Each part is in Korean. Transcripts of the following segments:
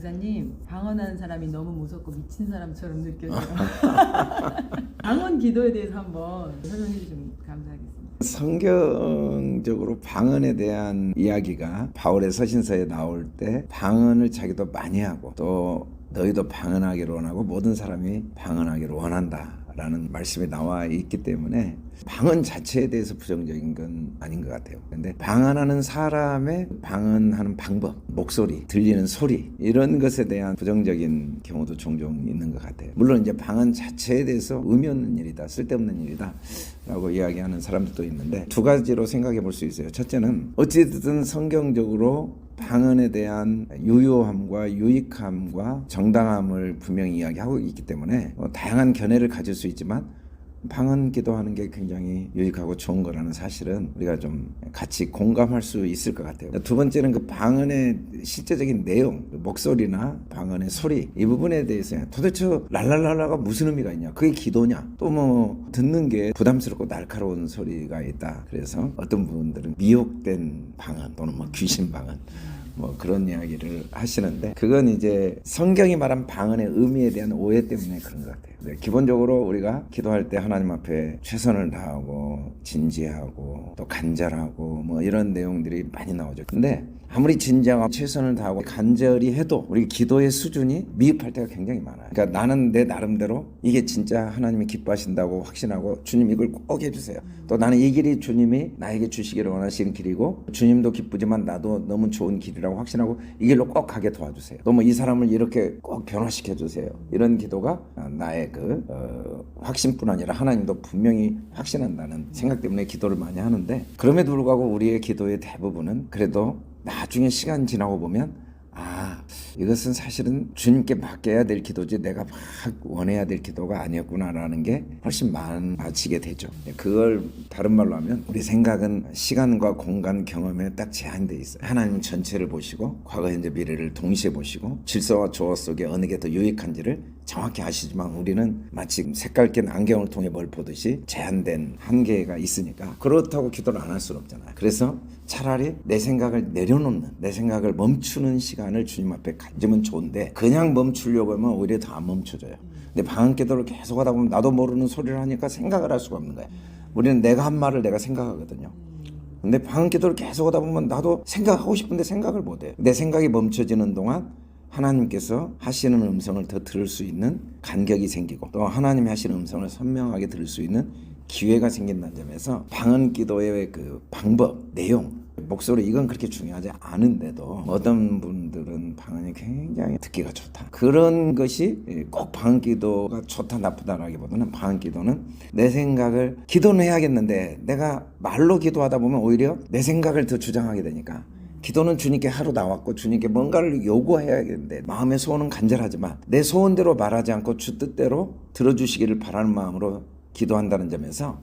목사님, 방언하는 사람이 너무 무섭고 미친 사람처럼 느껴져요. 방언 기도에 대해서 한번 설명해 주시면 감사하겠습니다. 성경적으로 방언에 대한 이야기가 바울의 서신서에 나올 때 방언을 자기도 많이 하고 또 너희도 방언하기를 원하고 모든 사람이 방언하기를 원한다 라는 말씀이 나와 있기 때문에 방언 자체에 대해서 부정적인 건 아닌 것 같아요. 근데 방언하는 사람의 방언하는 방법, 목소리, 들리는 소리 이런 것에 대한 부정적인 경우도 종종 있는 것 같아요. 물론 이제 방언 자체에 대해서 의미 없는 일이다, 쓸데없는 일이다 라고 이야기하는 사람들도 있는데 두 가지로 생각해 볼 수 있어요. 첫째는 어찌됐든 성경적으로 방언에 대한 유효함과 유익함과 정당함을 분명히 이야기하고 있기 때문에 다양한 견해를 가질 수 있지만 방언 기도하는 게 굉장히 유익하고 좋은 거라는 사실은 우리가 좀 같이 공감할 수 있을 것 같아요. 두 번째는 그 방언의 실제적인 내용, 목소리나 방언의 소리 이 부분에 대해서 도대체 랄랄랄라가 무슨 의미가 있냐, 그게 기도냐, 또 뭐 듣는 게 부담스럽고 날카로운 소리가 있다. 그래서 어떤 분들은 미혹된 방언 또는 뭐 귀신 방언 뭐 그런 이야기를 하시는데 그건 이제 성경이 말한 방언의 의미에 대한 오해 때문에 그런 것 같아요. 기본적으로 우리가 기도할 때 하나님 앞에 최선을 다하고 진지하고 또 간절하고 뭐 이런 내용들이 많이 나오죠. 근데 아무리 진지하고 최선을 다하고 간절히 해도 우리 기도의 수준이 미흡할 때가 굉장히 많아요. 그러니까 나는 내 나름대로 이게 진짜 하나님이 기뻐하신다고 확신하고 주님 이걸 꼭 해주세요. 또 나는 이 길이 주님이 나에게 주시기를 원하시는 길이고 주님도 기쁘지만 나도 너무 좋은 길이라고 확신하고 이 길로 꼭 가게 도와주세요. 또 뭐 이 사람을 이렇게 꼭 변화시켜 주세요. 이런 기도가 나의 그 확신뿐 아니라 하나님도 분명히 확신한다는 생각 때문에 기도를 많이 하는데 그럼에도 불구하고 우리의 기도의 대부분은 그래도 나중에 시간 지나고 보면 이것은 사실은 주님께 맡겨야 될 기도지 내가 막 원해야 될 기도가 아니었구나라는 게 훨씬 많아지게 되죠. 그걸 다른 말로 하면 우리 생각은 시간과 공간 경험에 딱 제한돼 있어요. 하나님 전체를 보시고 과거 현재 미래를 동시에 보시고 질서와 조화 속에 어느 게 더 유익한지를 정확히 아시지만 우리는 마치 색깔 낀 안경을 통해 뭘 보듯이 제한된 한계가 있으니까 그렇다고 기도를 안 할 수는 없잖아요. 그래서 차라리 내 생각을 내려놓는, 내 생각을 멈추는 시간을 주님 앞에 가지면 좋은데 그냥 멈추려고 하면 오히려 더 안 멈춰져요. 근데 방언 기도를 계속 하다 보면 나도 모르는 소리를 하니까 생각을 할 수가 없는 거예요. 우리는 내가 한 말을 내가 생각하거든요. 근데 방언 기도를 계속 하다 보면 나도 생각하고 싶은데 생각을 못해요. 내 생각이 멈춰지는 동안 하나님께서 하시는 음성을 더 들을 수 있는 간격이 생기고 또 하나님이 하시는 음성을 선명하게 들을 수 있는 기회가 생긴다는 점에서 방언 기도의 그 방법, 내용, 목소리 이건 그렇게 중요하지 않은데도 어떤 분들은 방언이 굉장히 듣기가 좋다. 그런 것이 꼭 방언 기도가 좋다 나쁘다라기보다는 방언 기도는 내 생각을 기도는 해야겠는데 내가 말로 기도하다 보면 오히려 내 생각을 더 주장하게 되니까 기도는 주님께 하루 나왔고 주님께 뭔가를 요구해야겠는데 마음의 소원은 간절하지만 내 소원대로 말하지 않고 주 뜻대로 들어주시기를 바라는 마음으로 기도한다는 점에서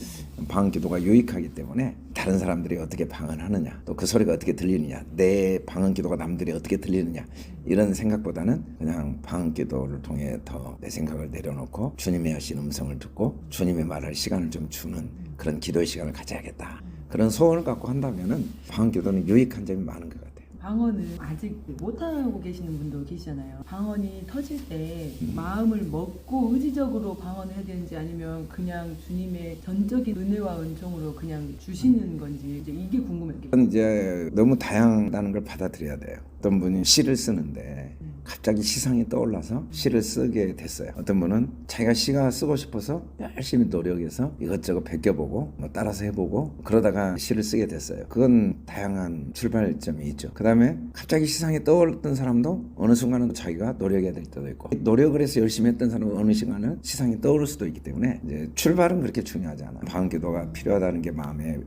방언 기도가 유익하기 때문에 다른 사람들이 어떻게 방언하느냐 또 그 소리가 어떻게 들리느냐 내 방언 기도가 남들이 어떻게 들리느냐 이런 생각보다는 그냥 방언 기도를 통해 더 내 생각을 내려놓고 주님의 하신 음성을 듣고 주님의 말할 시간을 좀 주는 그런 기도의 시간을 가져야겠다. 그런 소원을 갖고 한다면은 방언 기도는 유익한 점이 많은 것 같아요. 방언을 아직 못하고 계시는 분도 계시잖아요. 방언이 터질 때 마음을 먹고 의지적으로 방언을 해야 되는지 아니면 그냥 주님의 전적인 은혜와 은총으로 그냥 주시는 건지 이제 이게 궁금해요. 이제 너무 다양하다는 걸 받아들여야 돼요. 어떤 분이 시를 쓰는데 갑자기 시상이 떠올라서 시를 쓰게 됐어요. 어떤 분은 자기가 시가 쓰고 싶어서 열심히 노력해서 이것저것 베껴보고 뭐 따라서 해보고 그러다가 시를 쓰게 됐어요. 그건 다양한 출발점이 있죠. 그 다음에 갑자기 시상이 떠올랐던 사람도 어느 순간은 자기가 노력해야 될 때도 있고 노력을 해서 열심히 했던 사람은 어느 순간은 시상이 떠오를 수도 있기 때문에 이제 출발은 그렇게 중요하지 않아요. 방언 기도가 필요하다는 게 마음에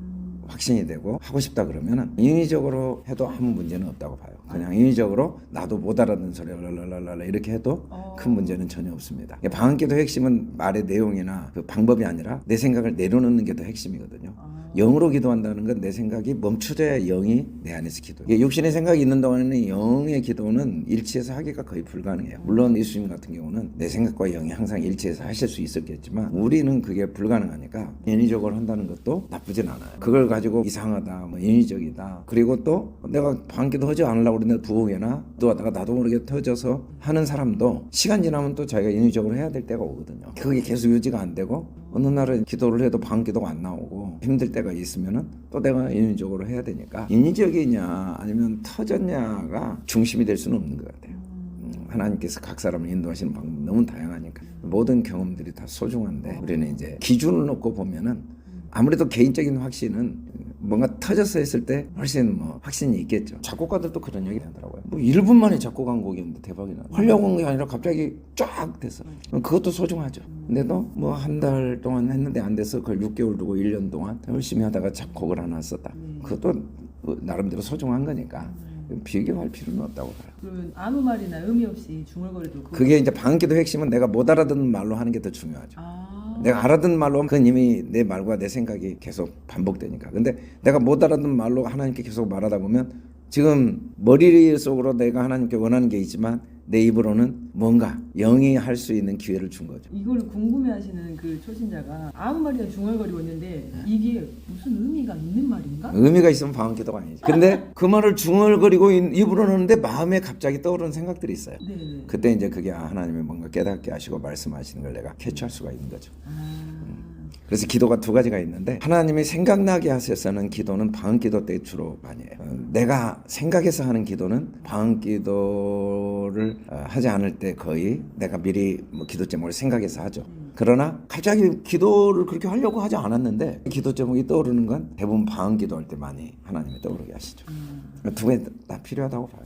확신이 되고 하고 싶다 그러면은 인위적으로 해도 아무 문제는 없다고 봐요. 그냥 인위적으로 나도 못 알아듣는 소리 랄랄랄라 이렇게 해도 큰 문제는 전혀 없습니다. 방언 기도의 핵심은 말의 내용이나 그 방법이 아니라 내 생각을 내려놓는 게 더 핵심이거든요. 영으로 기도한다는 건 내 생각이 멈춰져야 영이 내 안에서 기도해요. 육신의 생각이 있는 동안에는 영의 기도는 일치해서 하기가 거의 불가능해요. 물론 예수님 같은 경우는 내 생각과 영이 항상 일치해서 하실 수 있었겠지만 우리는 그게 불가능하니까 인위적으로 한다는 것도 나쁘진 않아요. 그걸 가지고 이상하다, 뭐 인위적이다. 그리고 또 내가 방기도 하지 않으려고 그러는데 부엌에나 또 하다가 나도 모르게 터져서 하는 사람도 시간 지나면 또 자기가 인위적으로 해야 될 때가 오거든요. 그게 계속 유지가 안 되고 어느 날은 기도를 해도 방기도가 안 나오고 힘들 때가 있으면은 또 내가 인위적으로 해야 되니까 인위적이냐 아니면 터졌냐가 중심이 될 수는 없는 것 같아요. 하나님께서 각 사람을 인도하시는 방법이 너무 다양하니까 모든 경험들이 다 소중한데 우리는 이제 기준을 놓고 보면은 아무래도 개인적인 확신은 뭔가 터져서 했을 때 훨씬 뭐 확신이 있겠죠. 작곡가들도 그런 얘기 하더라고요. 뭐 1분 만에 작곡한 곡이었는데 대박이 나. 하려고 한 게 아니라 갑자기 쫙 됐어. 그것도 소중하죠. 근데도 뭐 한 달 동안 했는데 안 돼서 그걸 6개월 두고 1년 동안 열심히 하다가 작곡을 하나 썼다. 그것도 나름대로 소중한 거니까 비교할 필요는 없다고 봐요. 그러면 아무 말이나 의미 없이 중얼거려도 그게 이제 방기도 핵심은 내가 못 알아듣는 말로 하는 게 더 중요하죠. 아, 내가 알아듣는 말로 하면 그건 이미 내 말과 내 생각이 계속 반복되니까. 근데 내가 못 알아듣는 말로 하나님께 계속 말하다 보면 지금 머릿속으로 내가 하나님께 원하는 게 있지만 내 입으로는 뭔가 영이 할 수 있는 기회를 준 거죠. 이걸 궁금해하시는 그 초신자가 아무 말이나 중얼거리고 있는데 이게 무슨 의미가 있는 말인가? 의미가 있으면 방언기도가 아니죠. 근데 그 말을 중얼거리고 입으로는 하는데 마음에 갑자기 떠오르는 생각들이 있어요. 네네. 그때 이제 그게 하나님이 뭔가 깨닫게 하시고 말씀하시는 걸 내가 캐치할 수가 있는 거죠. 그래서 기도가 두 가지가 있는데 하나님이 생각나게 하셔서는 기도는 방언기도 때 주로 많이 해요. 내가 생각해서 하는 기도는 방언기도를 하지 않을 때 거의 내가 미리 뭐 기도 제목을 생각해서 하죠. 그러나 갑자기 기도를 그렇게 하려고 하지 않았는데 기도 제목이 떠오르는 건 대부분 방언기도 할 때 많이 하나님이 떠오르게 하시죠. 두 개 다 필요하다고 봐요.